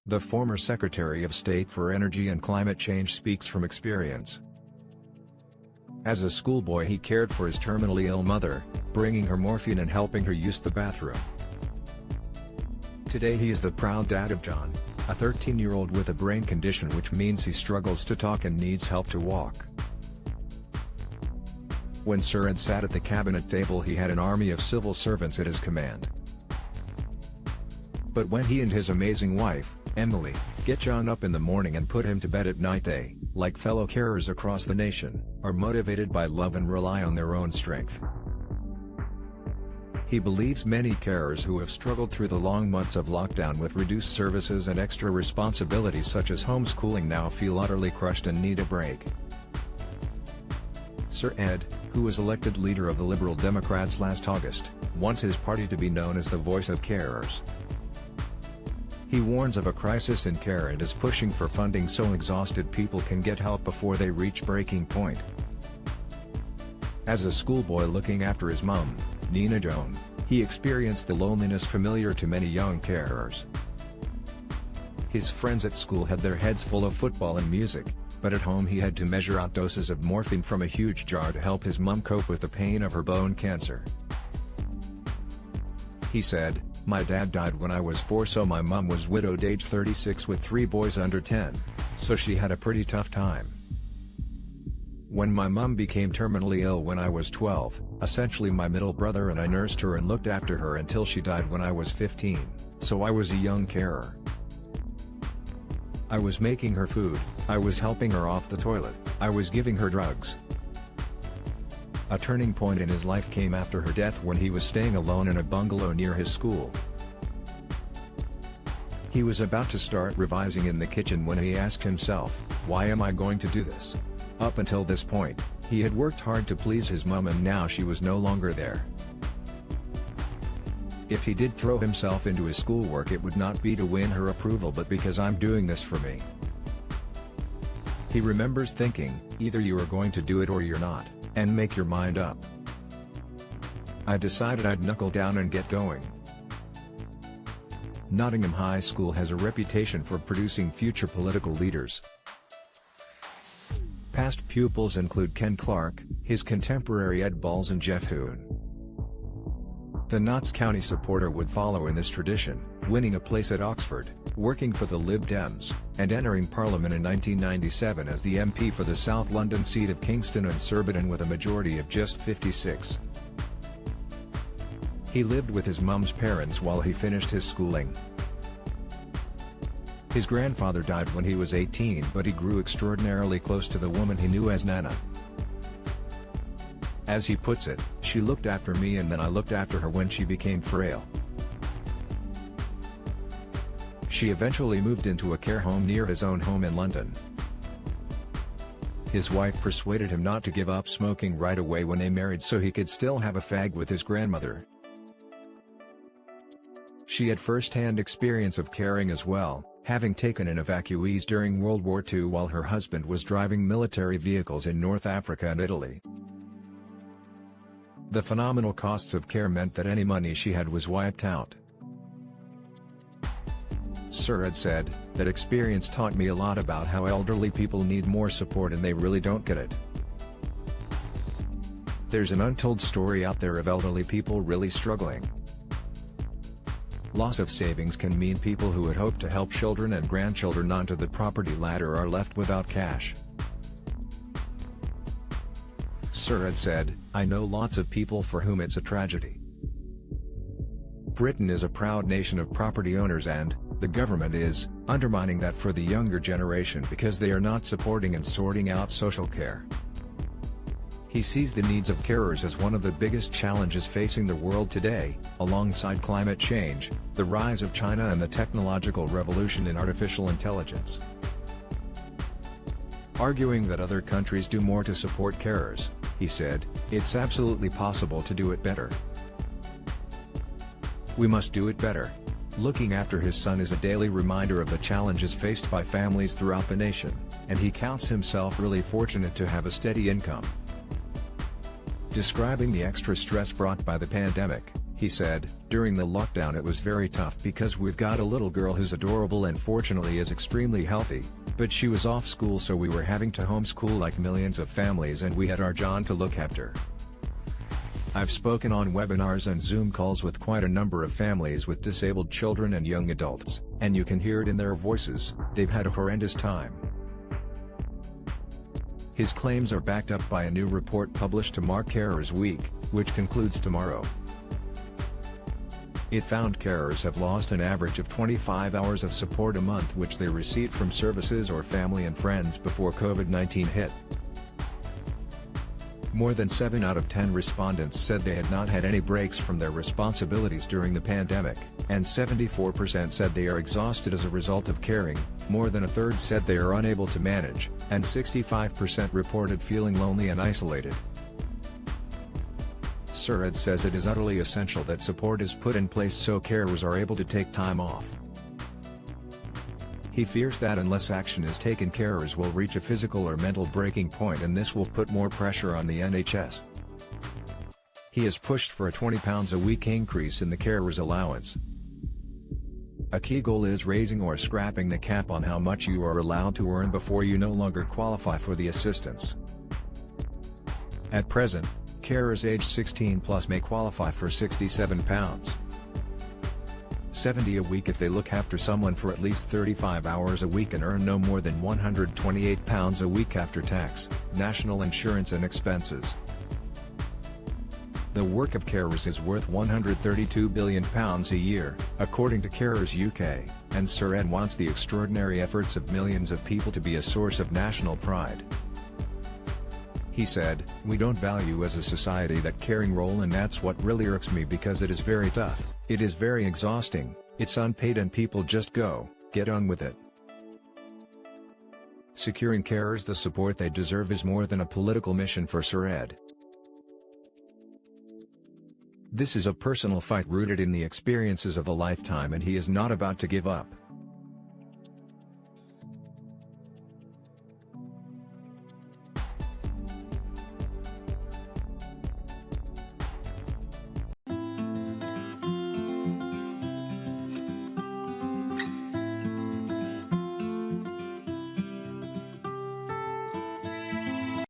The former Secretary of State for Energy and Climate Change speaks from experience. As a schoolboy he cared for his terminally ill mother, bringing her morphine and helping her use the bathroom. Today he is the proud dad of John, a 13-year-old with a brain condition which means he struggles to talk and needs help to walk. When Surad sat at the cabinet table he had an army of civil servants at his command. But when he and his amazing wife, Emily, get John up in the morning and put him to bed at night they, like fellow carers across the nation, are motivated by love and rely on their own strength. He believes many carers who have struggled through the long months of lockdown with reduced services and extra responsibilities such as homeschooling now feel utterly crushed and need a break. Surad, who was elected leader of the Liberal Democrats last August, wants his party to be known as the voice of carers. He warns of a crisis in care and is pushing for funding so exhausted people can get help before they reach breaking point. As a schoolboy looking after his mum, Nina Joan, he experienced the loneliness familiar to many young carers. His friends at school had their heads full of football and music, but at home he had to measure out doses of morphine from a huge jar to help his mum cope with the pain of her bone cancer. He said, "My dad died when I was 4 so my mum was widowed age 36 with 3 boys under 10, so she had a pretty tough time. When my mum became terminally ill when I was 12, essentially my middle brother and I nursed her and looked after her until she died when I was 15, so I was a young carer. I was making her food, I was helping her off the toilet, I was giving her drugs." A turning point in his life came after her death when he was staying alone in a bungalow near his school. He was about to start revising in the kitchen when he asked himself, "Why am I going to do this?" Up until this point, he had worked hard to please his mum and now she was no longer there. If he did throw himself into his schoolwork it would not be to win her approval but because I'm doing this for me. He remembers thinking, either you are going to do it or you're not, and make your mind up. I decided I'd knuckle down and get going. Nottingham High School has a reputation for producing future political leaders. Past pupils include Ken Clarke, his contemporary Ed Balls and Jeff Hoon. The Notts County supporter would follow in this tradition, winning a place at Oxford, working for the Lib Dems, and entering Parliament in 1997 as the MP for the South London seat of Kingston and Surbiton with a majority of just 56. He lived with his mum's parents while he finished his schooling. His grandfather died when he was 18 but he grew extraordinarily close to the woman he knew as Nana. As he puts it, "She looked after me and then I looked after her when she became frail." She eventually moved into a care home near his own home in London. His wife persuaded him not to give up smoking right away when they married so he could still have a fag with his grandmother. She had first-hand experience of caring as well, having taken in evacuees during World War II while her husband was driving military vehicles in North Africa and Italy. The phenomenal costs of care meant that any money she had was wiped out. Surad said, "That experience taught me a lot about how elderly people need more support and they really don't get it. There's an untold story out there of elderly people really struggling. Loss of savings can mean people who had hoped to help children and grandchildren onto the property ladder are left without cash." Surad said, "I know lots of people for whom it's a tragedy. Britain is a proud nation of property owners and, the government is, undermining that for the younger generation because they are not supporting and sorting out social care." He sees the needs of carers as one of the biggest challenges facing the world today, alongside climate change, the rise of China and the technological revolution in artificial intelligence. Arguing that other countries do more to support carers, he said, "It's absolutely possible to do it better. We must do it better." Looking after his son is a daily reminder of the challenges faced by families throughout the nation, and he counts himself really fortunate to have a steady income. Describing the extra stress brought by the pandemic, He said, "During the lockdown it was very tough because we've got a little girl who's adorable and fortunately is extremely healthy, but she was off school so we were having to homeschool like millions of families and we had our John to look after. I've spoken on webinars and Zoom calls with quite a number of families with disabled children and young adults, and you can hear it in their voices, they've had a horrendous time." His claims are backed up by a new report published to mark Carers Week, which concludes tomorrow. It found carers have lost an average of 25 hours of support a month which they received from services or family and friends before COVID-19 hit. More than 7 out of 10 respondents said they had not had any breaks from their responsibilities during the pandemic, and 74% said they are exhausted as a result of caring, more than a third said they are unable to manage, and 65% reported feeling lonely and isolated. Surratt says it is utterly essential that support is put in place so carers are able to take time off. He fears that unless action is taken, carers will reach a physical or mental breaking point and this will put more pressure on the NHS. He has pushed for a £20 a week increase in the carers allowance. A key goal is raising or scrapping the cap on how much you are allowed to earn before you no longer qualify for the assistance. At present, carers aged 16 plus may qualify for £67.70 a week if they look after someone for at least 35 hours a week and earn no more than £128 a week after tax, national insurance and expenses. The work of carers is worth £132 billion a year, according to Carers UK, and Surratt wants the extraordinary efforts of millions of people to be a source of national pride. He said, "We don't value as a society that caring role and that's what really irks me because it is very tough, it is very exhausting, it's unpaid and people just get on with it." Securing carers the support they deserve is more than a political mission for Surratt. This is a personal fight rooted in the experiences of a lifetime and he is not about to give up.